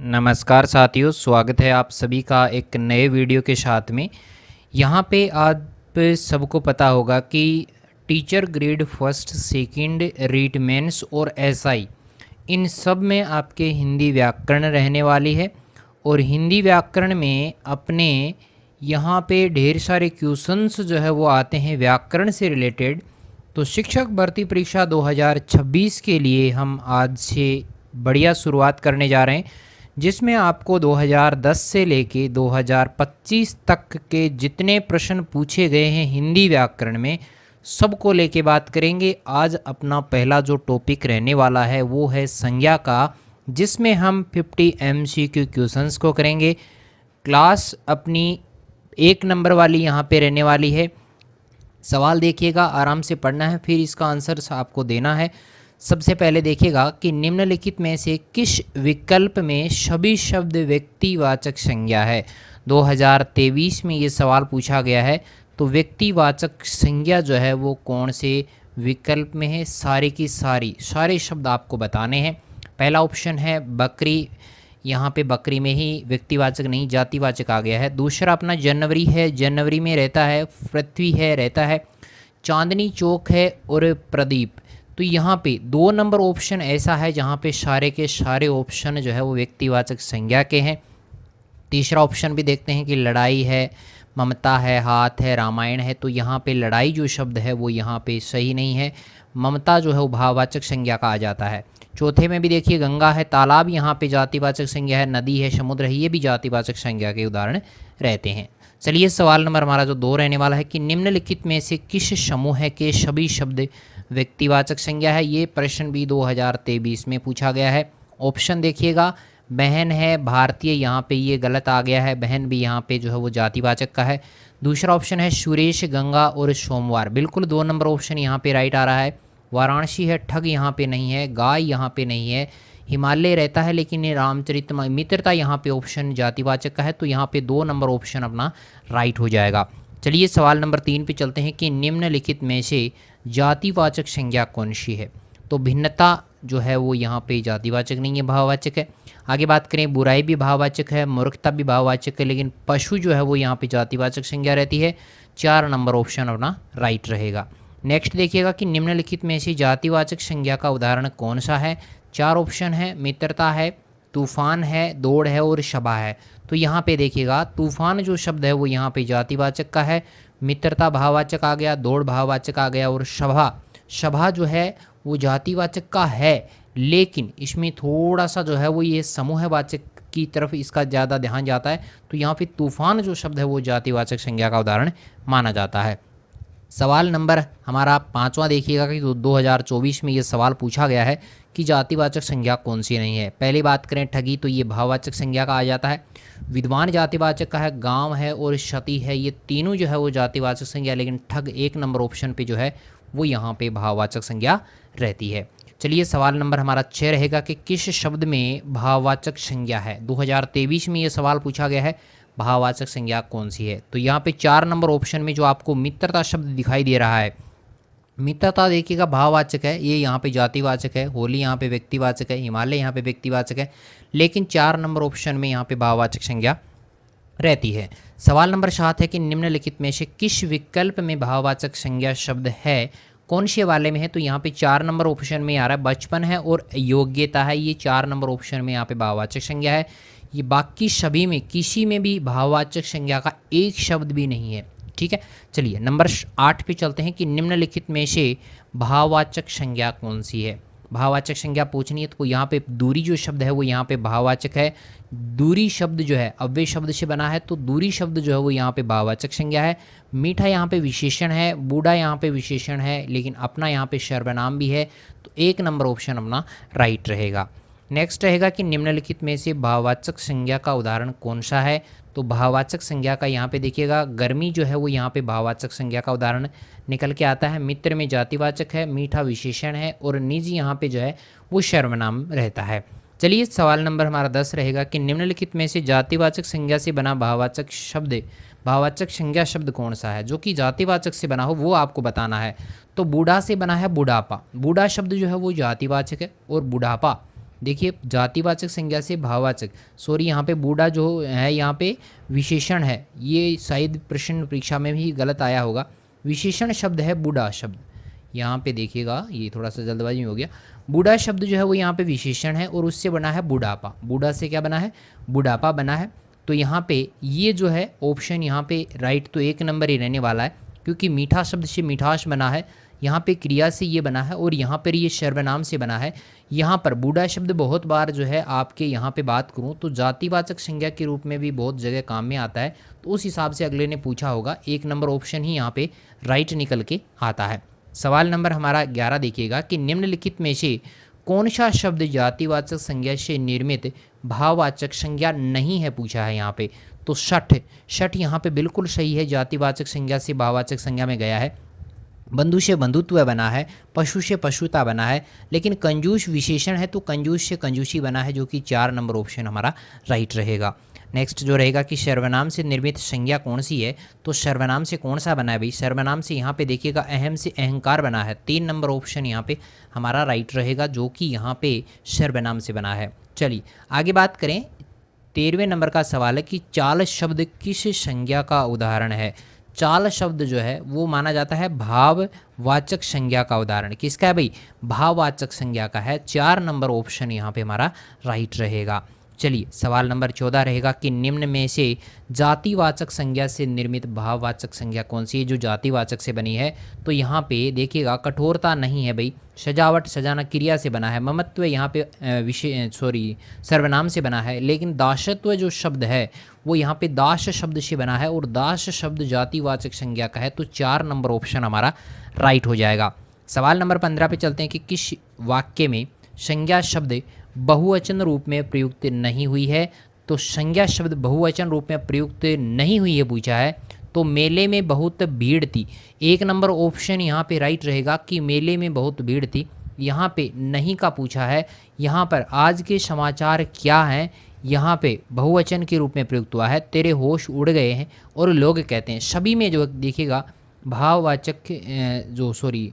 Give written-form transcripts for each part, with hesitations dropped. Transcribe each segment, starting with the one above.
नमस्कार साथियों, स्वागत है आप सभी का एक नए वीडियो के साथ में। यहाँ पे आप सबको पता होगा कि teacher grade first second REET mains और एसआई इन सब में आपके हिंदी व्याकरण रहने वाली है। और हिंदी व्याकरण में अपने यहाँ पे ढेर सारे क्वेश्चंस जो है वो आते हैं व्याकरण से रिलेटेड। तो शिक्षक भर्ती परीक्षा 2026 के लिए हम आज से बढ़िया शुरुआत करने जा रहे हैं, जिसमें आपको 2010 से लेके 2025 तक के जितने प्रश्न पूछे गए हैं हिंदी व्याकरण में सबको लेके बात करेंगे। आज अपना पहला जो टॉपिक रहने वाला है वो है संज्ञा का, जिसमें हम 50 MCQ क्वेश्चंस को करेंगे। क्लास अपनी 1 नंबर वाली यहाँ पे रहने वाली है। सवाल देखिएगा, आराम से पढ़ना है, फिर इसका आंसर आपको देना है। सबसे पहले देखिएगा कि निम्नलिखित में से किस विकल्प में सभी शब्द व्यक्तिवाचक संज्ञा है। 2023 में ये सवाल पूछा गया है, तो व्यक्तिवाचक संज्ञा जो है वो कौन से विकल्प में है, सारे की सारे शब्द आपको बताने हैं। पहला ऑप्शन है बकरी, यहाँ पे बकरी में ही व्यक्तिवाचक नहीं जातिवाचक आ गया है। दूसरा अपना जनवरी है, जनवरी में रहता है। पृथ्वी है, रहता है। चांदनी चौक है और प्रदीप। तो यहाँ पे 2 नंबर ऑप्शन ऐसा है जहाँ पे सारे के सारे ऑप्शन जो है वो व्यक्तिवाचक संज्ञा के हैं। तीसरा ऑप्शन भी देखते हैं कि लड़ाई है, ममता है, हाथ है, रामायण है। तो यहाँ पे लड़ाई जो शब्द है वो यहाँ पे सही नहीं है। ममता जो है वो भाववाचक संज्ञा का आ जाता है। चौथे में भी देखिए गंगा है, तालाब यहाँ पे जातिवाचक संज्ञा है, नदी है, समुद्र है, ये भी जातिवाचक संज्ञा के उदाहरण रहते हैं। चलिए सवाल नंबर हमारा जो 2 रहने वाला है कि निम्नलिखित में से किस समूह के सभी शब्द व्यक्तिवाचक संज्ञा है। ये प्रश्न भी 2023 में पूछा गया है। ऑप्शन देखिएगा, बहन है, भारतीय, यहाँ पे ये गलत आ गया है, बहन भी यहाँ पे जो है वो जातिवाचक का है। दूसरा ऑप्शन है सुरेश, गंगा और सोमवार, बिल्कुल 2 नंबर ऑप्शन यहाँ पे राइट आ रहा है। वाराणसी है, ठग यहाँ पे नहीं है, गाय यहाँ पे नहीं है, हिमालय रहता है लेकिन ये रामचरित मित्रता यहाँ पे ऑप्शन जातिवाचक का है। तो यहाँ पे 2 नंबर ऑप्शन अपना राइट हो जाएगा। चलिए सवाल नंबर 3 पे चलते हैं कि निम्नलिखित में से जातिवाचक संज्ञा कौन सी है। तो भिन्नता जो है वो यहाँ पे जातिवाचक नहीं है, भाववाचक है। आगे बात करें, बुराई भी भाववाचक है, मूर्खता भी भाववाचक है, लेकिन पशु जो है वो यहाँ पे जातिवाचक संज्ञा रहती है। 4 नंबर ऑप्शन अपना राइट रहेगा। नेक्स्ट देखिएगा कि निम्नलिखित में से जातिवाचक संज्ञा का उदाहरण कौन सा है। 4 ऑप्शन है, मित्रता है, तूफान है, दौड़ है और सभा है। तो यहाँ पे देखिएगा तूफान जो शब्द है वो यहाँ पे जातिवाचक का है, मित्रता भाववाचक आ गया, दौड़ भाववाचक आ गया और सभा जो है वो जातिवाचक का है, लेकिन इसमें थोड़ा सा जो है वो ये समूहवाचक की तरफ इसका ज़्यादा ध्यान जाता है। तो यहाँ पे तूफान जो शब्द है वो जातिवाचक संज्ञा का उदाहरण माना जाता है। सवाल नंबर हमारा 5वां देखिएगा कि 2024 में ये सवाल पूछा गया है कि जातिवाचक संज्ञा कौन सी नहीं है। पहली बात करें ठगी, तो ये भाववाचक संज्ञा का आ जाता है। विद्वान जातिवाचक का है, गांव है और क्षति है, ये तीनों जो है वो जातिवाचक संज्ञा, लेकिन ठग 1 नंबर ऑप्शन पे जो है वो यहाँ पे भाववाचक संज्ञा रहती है। चलिए सवाल नंबर हमारा 6 रहेगा कि किस शब्द में भाववाचक संज्ञा है। 2023 में ये सवाल पूछा गया है, भाववाचक संज्ञा कौन सी है। तो यहाँ पे 4 नंबर ऑप्शन में जो आपको मित्रता शब्द दिखाई दे रहा है, मित्रता देखिएगा भाववाचक है, ये यहाँ पे जातिवाचक है। होली यहाँ पे व्यक्तिवाचक है, हिमालय यहाँ पे व्यक्तिवाचक है, लेकिन 4 नंबर ऑप्शन में यहाँ पे भाववाचक संज्ञा रहती है। सवाल नंबर 7 है कि निम्नलिखित में से किस विकल्प में भाववाचक संज्ञा शब्द है, कौन से वाले में है। तो यहाँ पे 4 नंबर ऑप्शन में आ रहा है बचपन है और योग्यता है, ये 4 नंबर ऑप्शन में यहाँ पे भाववाचक संज्ञा है। ये बाकी सभी में किसी में भी भाववाचक संज्ञा का एक शब्द भी नहीं है। ठीक है, चलिए नंबर 8 पे चलते हैं कि निम्नलिखित में से भाववाचक संज्ञा कौन सी है। भाववाचक संज्ञा पूछनी है तो यहाँ पे दूरी जो शब्द है वो यहाँ पे भाववाचक है। दूरी शब्द जो है अव्यय शब्द से बना है, तो दूरी शब्द जो है वो यहाँ पे भाववाचक संज्ञा है। मीठा यहाँ पे विशेषण है, बूढ़ा यहाँ पे विशेषण है, लेकिन अपना यहाँ पे सर्वनाम भी है। तो 1 नंबर ऑप्शन अपना राइट रहेगा। नेक्स्ट रहेगा कि निम्नलिखित में से भाववाचक संज्ञा का उदाहरण कौन सा है। तो भाववाचक संज्ञा का यहाँ पे देखिएगा गर्मी जो है वो यहाँ पे भाववाचक संज्ञा का उदाहरण निकल के आता है। मित्र में जातिवाचक है, मीठा विशेषण है और निजी यहाँ पे जो है वो सर्वनाम रहता है। चलिए सवाल नंबर हमारा 10 रहेगा कि निम्नलिखित में से जातिवाचक संज्ञा से बना भाववाचक संज्ञा शब्द कौन सा है। जो कि जातिवाचक से बना हो वो आपको बताना है। तो बूढ़ा से बना है बुढ़ापा, बूढ़ा शब्द जो है वो जातिवाचक है और बुढ़ापा देखिए जातिवाचक संज्ञा से भाववाचक, सॉरी यहाँ पे बूढ़ा जो है यहाँ पे विशेषण है, ये शायद प्रश्न परीक्षा में भी गलत आया होगा। विशेषण शब्द है बूढ़ा शब्द, यहाँ पे देखिएगा ये थोड़ा सा जल्दबाजी में हो गया। बूढ़ा शब्द जो है वो यहाँ पे विशेषण है और उससे बना है बुढ़ापा। बूढ़ा से क्या बना है? बुढ़ापा बना है। तो यहाँ पे ये जो है ऑप्शन यहाँ पे राइट तो 1 नंबर ही रहने वाला है, क्योंकि मीठा शब्द से मिठास बना है, यहाँ पे क्रिया से ये बना है और यहाँ पर ये सर्वनाम से बना है। यहाँ पर बूढ़ा शब्द बहुत बार जो है आपके यहाँ पे बात करूँ तो जातिवाचक संज्ञा के रूप में भी बहुत जगह काम में आता है। तो उस हिसाब से अगले ने पूछा होगा, 1 नंबर ऑप्शन ही यहाँ पे राइट निकल के आता है। सवाल नंबर हमारा 11 देखिएगा कि निम्नलिखित में से कौन सा शब्द जातिवाचक संज्ञा से निर्मित भाववाचक संज्ञा नहीं है, पूछा है यहाँ पे। तो शठ यहाँ पे बिल्कुल सही है, जातिवाचक संज्ञा से भाववाचक संज्ञा में गया है। बंधु से बंधुत्व बना है, पशु से पशुता बना है, लेकिन कंजूस विशेषण है तो कंजूस से कंजूसी बना है, जो कि 4 नंबर ऑप्शन हमारा राइट रहेगा। नेक्स्ट जो रहेगा कि सर्वनाम से निर्मित संज्ञा कौन सी है, तो सर्वनाम से कौन सा बना है भाई? सर्वनाम से यहाँ पे देखिएगा अहम से अहंकार बना है, 3 नंबर ऑप्शन यहाँ पे हमारा राइट रहेगा, जो कि यहाँ पे सर्वनाम से बना है। चलिए आगे बात करें। 13वें नंबर का सवाल है कि चाल शब्द किस संज्ञा का उदाहरण है? चाल शब्द जो है वो माना जाता है भाववाचक संज्ञा का उदाहरण। किसका है भाई? भाववाचक संज्ञा का है। 4 नंबर ऑप्शन यहाँ पे हमारा राइट रहेगा। चलिए सवाल नंबर 14 रहेगा कि निम्न में से जातिवाचक संज्ञा से निर्मित भाववाचक संज्ञा कौन सी है जो जातिवाचक से बनी है? तो यहाँ पे देखिएगा कठोरता नहीं है भाई, सजावट सजाना क्रिया से बना है, ममत्व यहाँ पे सर्वनाम से बना है, लेकिन दासत्व जो शब्द है वो यहाँ पे दास शब्द से बना है और दास शब्द जातिवाचक संज्ञा का है। तो 4 नंबर ऑप्शन हमारा राइट हो जाएगा। सवाल नंबर 15 पे चलते हैं कि किस वाक्य में संज्ञा शब्द बहुवचन रूप में प्रयुक्त नहीं हुई है? तो संज्ञा शब्द बहुवचन रूप में प्रयुक्त नहीं हुई है पूछा है। तो मेले में बहुत भीड़ थी, 1 नंबर ऑप्शन यहाँ पे राइट रहेगा कि मेले में बहुत भीड़ थी। यहाँ पे नहीं का पूछा है। यहाँ पर आज के समाचार क्या हैं, यहाँ पे बहुवचन के रूप में प्रयुक्त हुआ है, तेरे होश उड़ गए हैं और लोग कहते हैं। सभी में जो देखिएगा भाववाचक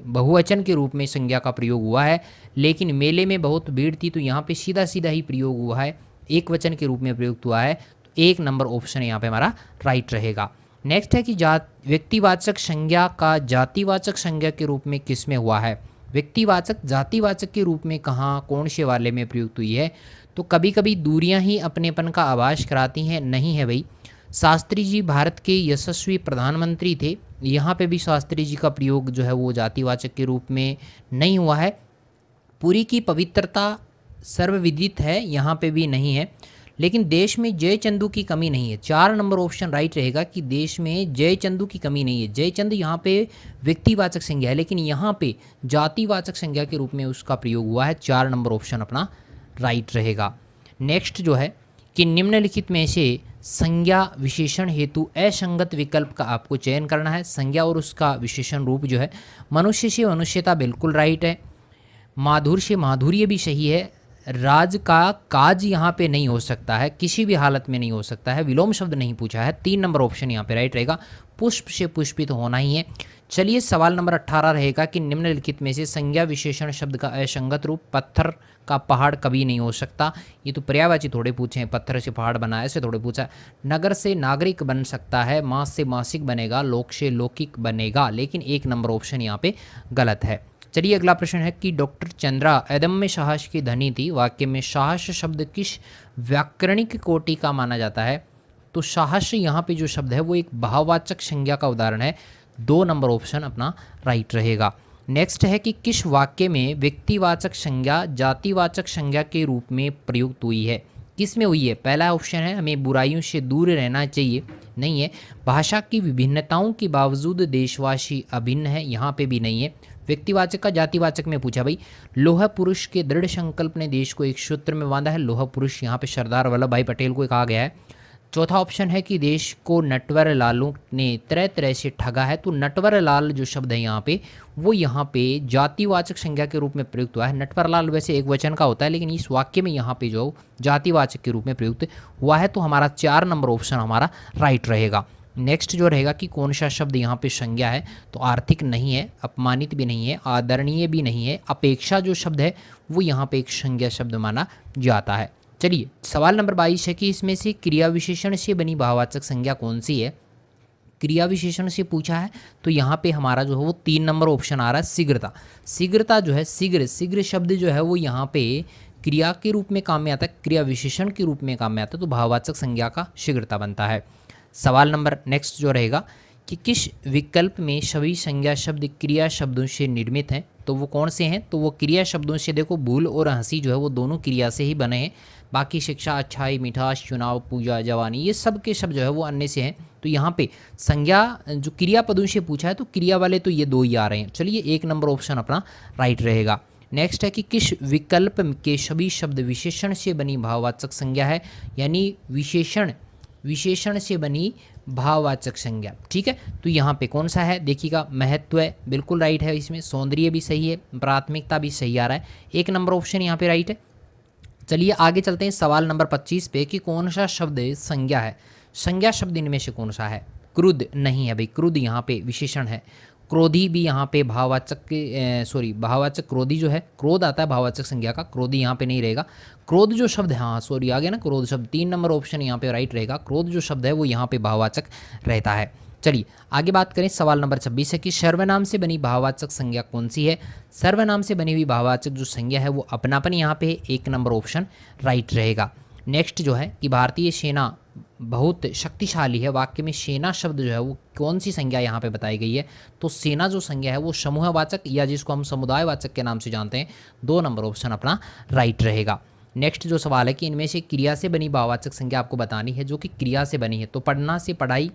बहुवचन के रूप में संज्ञा का प्रयोग हुआ है, लेकिन मेले में बहुत भीड़ थी तो यहाँ पे सीधा सीधा ही प्रयोग हुआ है, एक वचन के रूप में प्रयुक्त हुआ है। तो 1 नंबर ऑप्शन यहाँ पे हमारा राइट रहेगा। नेक्स्ट है कि व्यक्तिवाचक संज्ञा का जातिवाचक संज्ञा के रूप में किस में हुआ है? व्यक्तिवाचक जातिवाचक के रूप में कहाँ कौन से वाले में प्रयुक्त हुई है? तो कभी कभी दूरियां ही अपनेपन का आभास कराती हैं, नहीं है भाई। शास्त्री जी भारत के यशस्वी प्रधानमंत्री थे, यहाँ पे भी शास्त्री जी का प्रयोग जो है वो जातिवाचक के रूप में नहीं हुआ है। पुरी की पवित्रता सर्वविदित है, यहाँ पे भी नहीं है। लेकिन देश में जयचंदू की कमी नहीं है, 4 नंबर ऑप्शन राइट रहेगा कि देश में जयचंदू की कमी नहीं है। जयचंद यहाँ पे व्यक्तिवाचक संज्ञा है, लेकिन यहाँ पे जातिवाचक संज्ञा के रूप में उसका प्रयोग हुआ है। 4 नंबर ऑप्शन अपना राइट रहेगा। नेक्स्ट जो है कि निम्नलिखित में से संज्ञा विशेषण हेतु असंगत विकल्प का आपको चयन करना है। संज्ञा और उसका विशेषण रूप जो है, मनुष्य से मनुष्यता बिल्कुल राइट है, माधुर्य से माधुर्य भी सही है, राज का काज यहाँ पे नहीं हो सकता है, किसी भी हालत में नहीं हो सकता है, विलोम शब्द नहीं पूछा है। 3 नंबर ऑप्शन यहाँ पे राइट रहेगा, पुष्प से पुष्पित होना ही है। चलिए सवाल नंबर 18 रहेगा कि निम्नलिखित में से संज्ञा विशेषण शब्द का असंगत रूप, पत्थर का पहाड़ कभी नहीं हो सकता। ये तो पर्यायवाची थोड़े पूछे हैं, पत्थर से पहाड़ बना ऐसे थोड़े पूछा है। नगर से नागरिक बन सकता है, मास से मासिक बनेगा, लोक से लौकिक बनेगा, लेकिन 1 नंबर ऑप्शन यहाँ पे गलत है। चलिए अगला प्रश्न है कि डॉक्टर चंद्रा अदम्य साहस की धनी थी, वाक्य में साहस शब्द किस व्याकरणिक कोटि का माना जाता है? तो साहस यहाँ पे जो शब्द है वो एक भाववाचक संज्ञा का उदाहरण है। 2 नंबर ऑप्शन अपना राइट रहेगा। नेक्स्ट है कि किस वाक्य में व्यक्तिवाचक संज्ञा जातिवाचक संज्ञा के रूप में प्रयुक्त हुई है? किस में हुई है? पहला ऑप्शन है हमें बुराइयों से दूर रहना चाहिए, नहीं है। भाषा की विभिन्नताओं के बावजूद देशवासी अभिन्न है, यहाँ पे भी नहीं है। व्यक्तिवाचक का जातिवाचक में पूछा भाई, लोह पुरुष के दृढ़ संकल्प ने देश को एक सूत्र में बांधा है, लोह पुरुष यहाँ पे सरदार वल्लभ भाई पटेल को कहा गया है। चौथा ऑप्शन है कि देश को नटवर लालों ने तरह तरह से ठगा है, तो नटवर लाल जो शब्द है यहाँ पे वो यहाँ पे जातिवाचक संज्ञा के रूप में प्रयुक्त हुआ है। नटवर लाल वैसे एक वचन का होता है, लेकिन इस वाक्य में यहाँ पे जो जातिवाचक के रूप में प्रयुक्त हुआ है, तो हमारा 4 नंबर ऑप्शन हमारा राइट रहेगा। नेक्स्ट जो रहेगा कि कौन सा शब्द यहाँ पे संज्ञा है, तो आर्थिक नहीं है, अपमानित भी नहीं है, आदरणीय भी नहीं है, अपेक्षा जो शब्द है वो यहाँ पे एक संज्ञा शब्द माना जाता है। चलिए सवाल नंबर 22 है कि इसमें से क्रिया विशेषण से बनी भाववाचक संज्ञा कौन सी है। क्रिया विशेषण से पूछा है तो यहाँ पे हमारा जो है वो 3 नंबर ऑप्शन आ रहा है शीघ्रता। शीघ्रता जो है, शीघ्र शीघ्र शब्द जो है वो यहाँ पे क्रिया के रूप में काम में आता है, क्रिया विशेषण के रूप में काम में आता है, तो भाववाचक संज्ञा का शीघ्रता बनता है। सवाल नंबर नेक्स्ट जो रहेगा कि किस विकल्प में सभी संज्ञा शब्द क्रिया शब्दों से निर्मित हैं, तो वो कौन से हैं, तो वो क्रिया शब्दों से, देखो भूल और हंसी जो है वो दोनों क्रिया से ही बने हैं, बाकी शिक्षा, अच्छाई, मिठास, चुनाव, पूजा, जवानी, ये सब के शब्द जो है वो अन्य से हैं। तो यहाँ पे संज्ञा जो क्रिया पदों से पूछा है तो क्रिया वाले तो ये 2 ही आ रहे हैं। चलिए 1 नंबर ऑप्शन अपना राइट रहेगा। नेक्स्ट है कि किस विकल्प के सभी शब्द विशेषण से बनी भाववाचक संज्ञा है, यानी विशेषण से बनी भाववाचक संज्ञा। ठीक है, तो यहाँ पे कौन सा है, देखिएगा महत्व है, बिल्कुल राइट है, इसमें सौंदर्य भी सही है, प्राथमिकता भी सही आ रहा है, 1 नंबर ऑप्शन यहाँ पे राइट है। चलिए आगे चलते हैं सवाल नंबर 25 पे कि कौन सा शब्द संज्ञा है। संज्ञा शब्द इनमें से कौन सा है, क्रुद्ध नहीं है भाई, क्रुद्ध यहाँ पे विशेषण है, क्रोधी भी यहाँ पे भाववाचक के भाववाचक, क्रोधी जो है, क्रोध आता है भाववाचक संज्ञा का, क्रोधी यहाँ पे नहीं रहेगा। क्रोध जो शब्द है, हाँ सॉरी आ गया ना, क्रोध शब्द 3 नंबर ऑप्शन यहाँ पे राइट रहेगा, क्रोध जो शब्द है वो यहाँ पे भाववाचक रहता है। चलिए आगे बात करें, सवाल नंबर 26 है कि सर्वनाम से बनी भाववाचक संज्ञा कौन सी है। सर्वनाम से बनी हुई भाववाचक जो संज्ञा है वो अपनापन यहाँ पे 1 नंबर ऑप्शन राइट रहेगा। नेक्स्ट जो है कि भारतीय सेना बहुत शक्तिशाली है, वाक्य में सेना शब्द जो है वो कौन सी संज्ञा यहाँ पे बताई गई है, तो सेना जो संज्ञा है वो समूहवाचक या जिसको हम समुदायवाचक के नाम से जानते हैं, 2 नंबर ऑप्शन अपना राइट रहेगा। नेक्स्ट जो सवाल है कि इनमें से क्रिया से बनी भाववाचक संज्ञा आपको बतानी है जो कि क्रिया से बनी है, तो पढ़ना से पढ़ाई,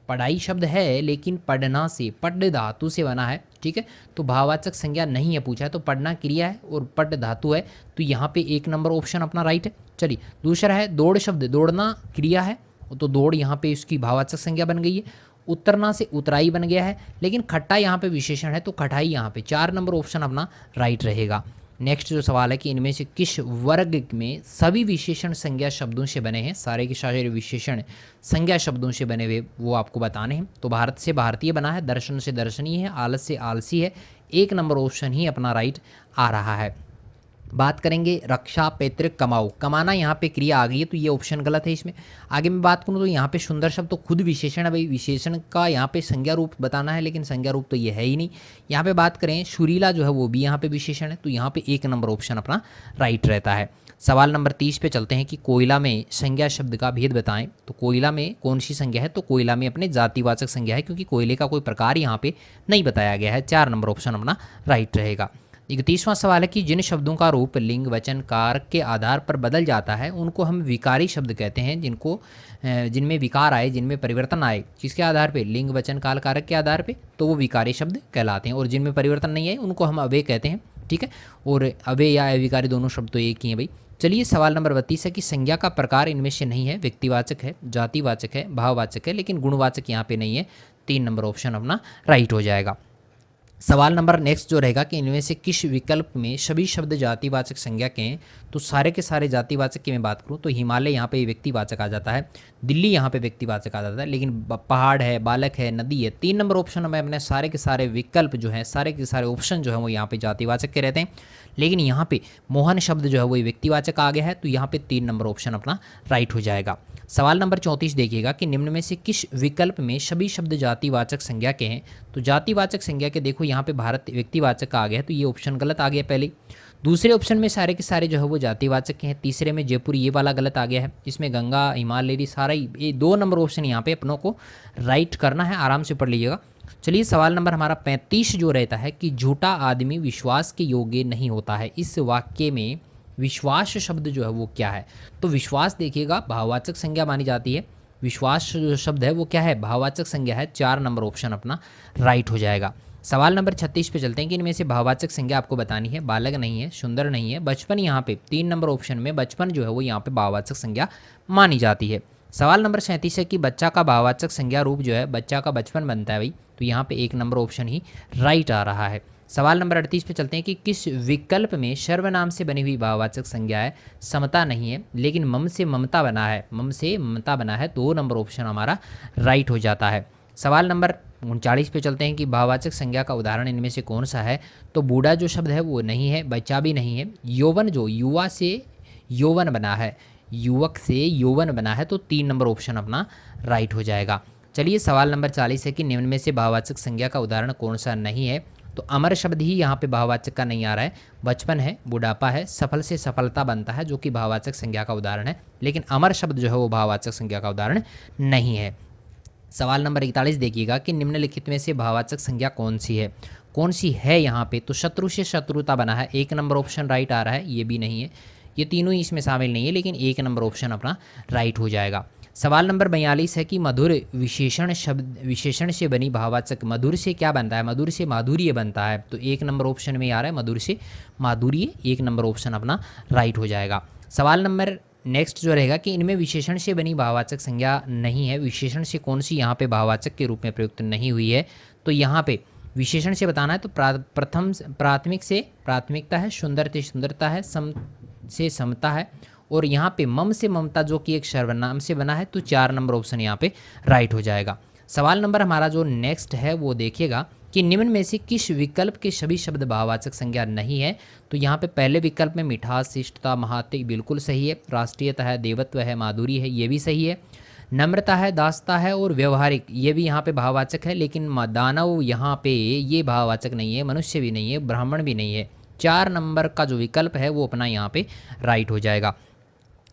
पढ़ाई शब्द है लेकिन पढ़ना से, पढ़ धातु से बना है। ठीक है, तो भाववाचक संज्ञा नहीं है पूछा है, तो पढ़ना क्रिया है और पढ़ धातु है, तो यहाँ पे 1 नंबर ऑप्शन अपना राइट है। चलिए दूसरा है दौड़ शब्द, दौड़ना क्रिया है, तो दौड़ यहाँ पे इसकी भाववाचक संज्ञा बन गई है। उतरना से उतराई बन गया है, लेकिन खट्टा यहाँ पे विशेषण है, तो खटाई यहाँ पे 4 नंबर ऑप्शन अपना राइट रहेगा। नेक्स्ट जो सवाल है कि इनमें से किस वर्ग में सभी विशेषण संज्ञा शब्दों से बने हैं, सारे के सारे विशेषण संज्ञा शब्दों से बने हुए वो आपको बताने हैं। तो भारत से भारतीय बना है, दर्शन से दर्शनीय है, आलस से आलसी है, 1 नंबर ऑप्शन ही अपना राइट आ रहा है। बात करेंगे रक्षा, पैतृक, कमाओ, कमाना यहाँ पे क्रिया आ गई है, तो ये ऑप्शन गलत है इसमें। आगे मैं बात करूँ तो यहाँ पे सुंदर शब्द तो खुद विशेषण है भाई, विशेषण का यहाँ पे संज्ञा रूप बताना है, लेकिन संज्ञा रूप तो ये है ही नहीं। यहाँ पे बात करें सुरीला जो है वो भी यहाँ पे विशेषण है, तो यहाँ पे 1 नंबर ऑप्शन अपना राइट रहता है। सवाल नंबर 30 पे चलते हैं कि कोयला में संज्ञा शब्द का भेद बताएं, तो कोयला में कौन सी संज्ञा है, तो कोयला में अपने जातिवाचक संज्ञा है, क्योंकि कोयले का कोई प्रकार यहाँ पे नहीं बताया गया है, 4 नंबर ऑप्शन अपना राइट रहेगा। 31वां सवाल है कि जिन शब्दों का रूप लिंग, वचन, कारक के आधार पर बदल जाता है उनको हम विकारी शब्द कहते हैं, जिनमें विकार आए, जिनमें परिवर्तन आए, किसके आधार पे, लिंग, वचन, काल, कारक के आधार पे, तो वो विकारी शब्द कहलाते हैं। और जिनमें परिवर्तन नहीं आए उनको हम अव्यय कहते हैं। ठीक है, और अव्यय या अविकारी दोनों शब्द तो एक ही हैं भाई। चलिए सवाल नंबर 32 है कि संज्ञा का प्रकार इनमें से नहीं है, व्यक्तिवाचक है, जातिवाचक है, भाववाचक है, लेकिन गुणवाचक यहाँ पे नहीं है, 3 नंबर ऑप्शन अपना राइट हो जाएगा। सवाल नंबर नेक्स्ट जो रहेगा कि इनमें से किस विकल्प में सभी शब्द जातिवाचक संज्ञा के हैं, तो सारे के सारे जातिवाचक की मैं बात करूं तो हिमालय यहाँ पे व्यक्तिवाचक आ जाता है, दिल्ली यहाँ पे व्यक्तिवाचक आ जाता है, लेकिन पहाड़ है, बालक है, नदी है, 3 नंबर ऑप्शन में अपने सारे के सारे विकल्प जो हैं, सारे के सारे ऑप्शन जो हैं वो यहाँ पे जातिवाचक के रहते हैं, लेकिन यहाँ पे मोहन शब्द जो है वो व्यक्तिवाचक आ गया है, तो यहाँ पे 3 नंबर ऑप्शन अपना राइट हो जाएगा। सवाल नंबर 34 देखिएगा कि निम्न में से किस विकल्प में सभी शब्द जातिवाचक संज्ञा के हैं, तो जातिवाचक संज्ञा के देखो यहाँ पे भारत व्यक्तिवाचक आ गया है, तो ये ऑप्शन गलत आ गया पहले। दूसरे ऑप्शन में सारे के सारे जो है वो जातिवाचक के हैं, तीसरे में जयपुर ये वाला गलत आ गया है, इसमें गंगा, हिमालय सारा ही, ये 2 नंबर ऑप्शन यहाँ पे अपनों को राइट करना है, आराम से पढ़ लीजिएगा। चलिए सवाल नंबर हमारा 35 जो रहता है कि झूठा आदमी विश्वास के योग्य नहीं होता है, इस वाक्य में विश्वास शब्द जो है वो क्या है, तो विश्वास देखिएगा भाववाचक संज्ञा मानी जाती है, विश्वास जो शब्द है वो क्या है, भाववाचक संज्ञा है, 4 नंबर ऑप्शन अपना राइट हो जाएगा। सवाल नंबर 36 पे चलते हैं कि इनमें से भाववाचक संज्ञा आपको बतानी है, बालक नहीं है, सुंदर नहीं है, बचपन, यहाँ पे 3 नंबर ऑप्शन में बचपन जो है वो यहाँ पे भाववाचक संज्ञा मानी जाती है। सवाल नंबर 37 है कि बच्चा का भाववाचक संज्ञा रूप जो है बच्चा का बचपन बनता है भाई, तो यहाँ पे 1 नंबर ऑप्शन ही राइट आ रहा है। सवाल नंबर 38 पे चलते हैं कि किस विकल्प में सर्वनाम से बनी हुई भाववाचक संज्ञा है समता नहीं है लेकिन मम से ममता बना है, मम से ममता बना है, 2 नंबर ऑप्शन हमारा राइट हो जाता है। सवाल नंबर 39 पे चलते हैं कि भाववाचक संज्ञा का उदाहरण इनमें से कौन सा है। तो बूढ़ा जो शब्द है वो नहीं है, बच्चा भी नहीं है, यौवन जो युवा से यौवन बना है, युवक से यौवन बना है, तो 3 नंबर ऑप्शन अपना राइट हो जाएगा। चलिए सवाल नंबर 40 है कि निम्न में से भाववाचक संज्ञा का उदाहरण कौन सा नहीं है। तो अमर शब्द ही यहाँ पे भाववाचक का नहीं आ रहा है, बचपन है, बुढ़ापा है, सफल से सफलता बनता है जो कि भाववाचक संज्ञा का उदाहरण है, लेकिन अमर शब्द जो है वो भाववाचक संज्ञा का उदाहरण नहीं है। सवाल नंबर 41 देखिएगा कि निम्नलिखित में से भाववाचक संज्ञा कौन सी है, कौन सी है यहाँ पे। तो शत्रु से शत्रुता बना है, 1 नंबर ऑप्शन राइट आ रहा है, ये भी नहीं है, ये तीनों ही इसमें शामिल नहीं है, लेकिन 1 नंबर ऑप्शन अपना राइट हो जाएगा। सवाल नंबर 42 है कि मधुर विशेषण से बनी भाववाचक, मधुर से क्या बनता है, मधुर से माधुर्य बनता है, तो 1 नंबर ऑप्शन में आ रहा है मधुर से माधुर्य, 1 नंबर ऑप्शन अपना राइट हो जाएगा। सवाल नंबर नेक्स्ट जो रहेगा कि इनमें विशेषण से बनी भाववाचक संज्ञा नहीं है, विशेषण से कौन सी यहाँ पे भाववाचक के रूप में प्रयुक्त नहीं हुई है। तो यहाँ पे विशेषण से बताना है तो प्रथम प्राथमिक से प्राथमिकता है, सुंदर से सुंदरता है, सम से समता है, और यहाँ पे मम से ममता जो कि एक सर्वनाम से बना है, तो 4 नंबर ऑप्शन यहाँ पे राइट हो जाएगा। सवाल नंबर हमारा जो नेक्स्ट है वो देखिएगा कि निम्न में से किस विकल्प के सभी शब्द भाववाचक संज्ञा नहीं है। तो यहाँ पे पहले विकल्प में मिठास, शिष्टता, महात्म्य बिल्कुल सही है, राष्ट्रीयता है, देवत्व है, माधुरी है, ये भी सही है, नम्रता है, दासता है और व्यवहारिक, ये भी यहाँ पे भाववाचक है, लेकिन दानव यहाँ पे ये भाववाचक नहीं है, मनुष्य भी नहीं है, ब्राह्मण भी नहीं है। 4 नंबर का जो विकल्प है वो अपना यहाँ पे राइट हो जाएगा।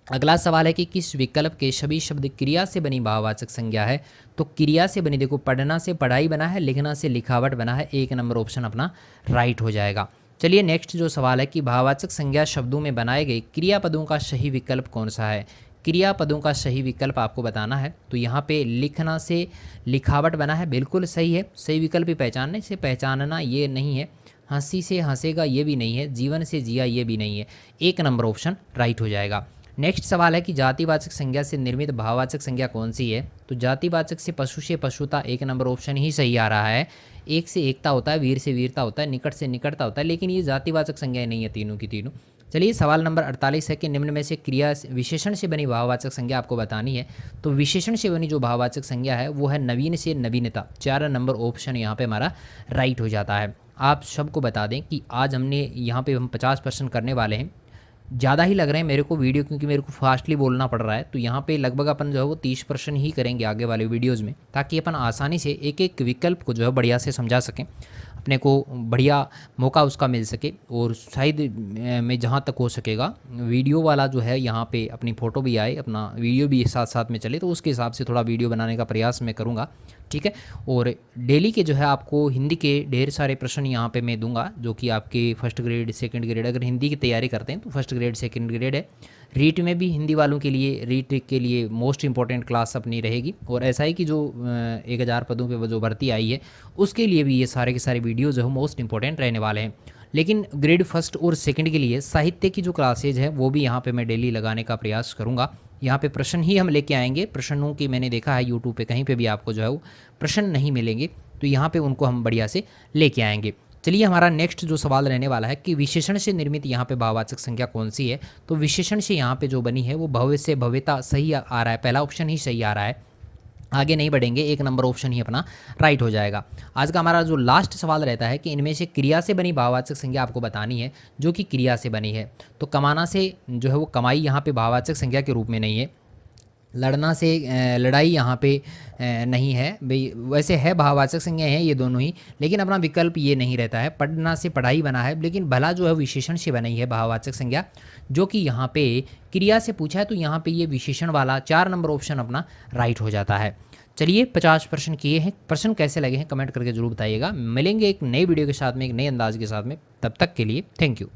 अगला सवाल है कि किस विकल्प के सभी शब्द क्रिया से बनी भाववाचक संज्ञा है। तो क्रिया से बनी, देखो पढ़ना से पढ़ाई बना है, लिखना से लिखावट बना है, 1 नंबर ऑप्शन अपना राइट हो जाएगा। चलिए नेक्स्ट जो सवाल है कि भाववाचक संज्ञा शब्दों में बनाए गए क्रियापदों का सही विकल्प कौन सा है। क्रियापदों का सही विकल्प आपको बताना है। तो यहाँ पे लिखना से लिखावट बना है, बिल्कुल सही है, सही विकल्प ही पहचानने से पहचानना ये नहीं है, हंसी से हंसेगा ये भी नहीं है, जीवन से जिया ये भी नहीं है, 1 नंबर ऑप्शन राइट हो जाएगा। नेक्स्ट सवाल है कि जातिवाचक संज्ञा से निर्मित भाववाचक संज्ञा कौन सी है। तो जातिवाचक से पशुता, 1 नंबर ऑप्शन ही सही आ रहा है, एक से एकता होता है, वीर से वीरता होता है, निकट से निकटता होता है, लेकिन ये जातिवाचक संज्ञा नहीं है तीनों की तीनों। चलिए सवाल नंबर 48 है कि निम्न में से क्रिया विशेषण से बनी भाववाचक संज्ञा आपको बतानी है। तो विशेषण से बनी जो भाववाचक संज्ञा है वो है नवीन से नवीनता, 4 नंबर ऑप्शन यहाँ पे हमारा राइट हो जाता है। आप सबको बता दें कि आज हमने यहाँ पे हम 50% करने वाले हैं, ज़्यादा ही लग रहे हैं मेरे को वीडियो, क्योंकि मेरे को फास्टली बोलना पड़ रहा है। तो यहाँ पे लगभग अपन जो है वो 30% ही करेंगे आगे वाले वीडियोज़ में, ताकि अपन आसानी से एक एक विकल्प को जो है बढ़िया से समझा सकें, अपने को बढ़िया मौका उसका मिल सके, और शायद में जहाँ तक हो सकेगा वीडियो वाला जो है यहाँ पे अपनी फ़ोटो भी आए, अपना वीडियो भी साथ साथ में चले, तो उसके हिसाब से थोड़ा वीडियो बनाने का प्रयास मैं करूँगा, ठीक है। और डेली के जो है आपको हिंदी के ढेर सारे प्रश्न यहाँ पे मैं दूंगा, जो कि आपके फर्स्ट ग्रेड सेकंड ग्रेड, अगर हिंदी की तैयारी करते हैं तो फर्स्ट ग्रेड सेकंड ग्रेड है। रीट में भी हिंदी वालों के लिए, रीट के लिए मोस्ट इंपॉर्टेंट क्लास अपनी रहेगी, और SI की जो 1000 पदों पे जो भर्ती आई है उसके लिए भी ये सारे के सारे वीडियो जो है मोस्ट इंपॉर्टेंट रहने वाले हैं। लेकिन ग्रेड फर्स्ट और सेकंड के लिए साहित्य की जो क्लासेज है वो भी यहाँ पे मैं डेली लगाने का प्रयास करूँगा। यहाँ पे प्रश्न ही हम लेके आएंगे, प्रश्नों की मैंने देखा है यूट्यूब पे कहीं पे भी आपको जो है वो प्रश्न नहीं मिलेंगे, तो यहाँ पे उनको हम बढ़िया से लेके आएंगे। चलिए हमारा नेक्स्ट जो सवाल रहने वाला है कि विशेषण से निर्मित यहाँ पे भाववाचक संज्ञा कौन सी है। तो विशेषण से यहाँ पे जो बनी है वो भव्य से भव्यता सही आ रहा है, पहला ऑप्शन ही सही आ रहा है, आगे नहीं बढ़ेंगे, 1 नंबर ऑप्शन ही अपना राइट हो जाएगा। आज का हमारा जो लास्ट सवाल रहता है कि इनमें से क्रिया से बनी भाववाचक संज्ञा आपको बतानी है जो कि क्रिया से बनी है। तो कमाना से जो है वो कमाई यहाँ पे भाववाचक संज्ञा के रूप में नहीं है, लड़ना से लड़ाई यहाँ पे नहीं है भाई, वैसे है भाववाचक संज्ञा है ये दोनों ही, लेकिन अपना विकल्प ये नहीं रहता है। पढ़ना से पढ़ाई बना है, लेकिन भला जो है विशेषण से बनी है भाववाचक संज्ञा, जो कि यहाँ पे क्रिया से पूछा है, तो यहाँ पे ये विशेषण वाला 4 नंबर ऑप्शन अपना राइट हो जाता है। चलिए 50% किए हैं, प्रश्न कैसे लगे हैं कमेंट करके जरूर बताइएगा। मिलेंगे एक नई वीडियो के साथ में, एक नए अंदाज के साथ में, तब तक के लिए थैंक यू।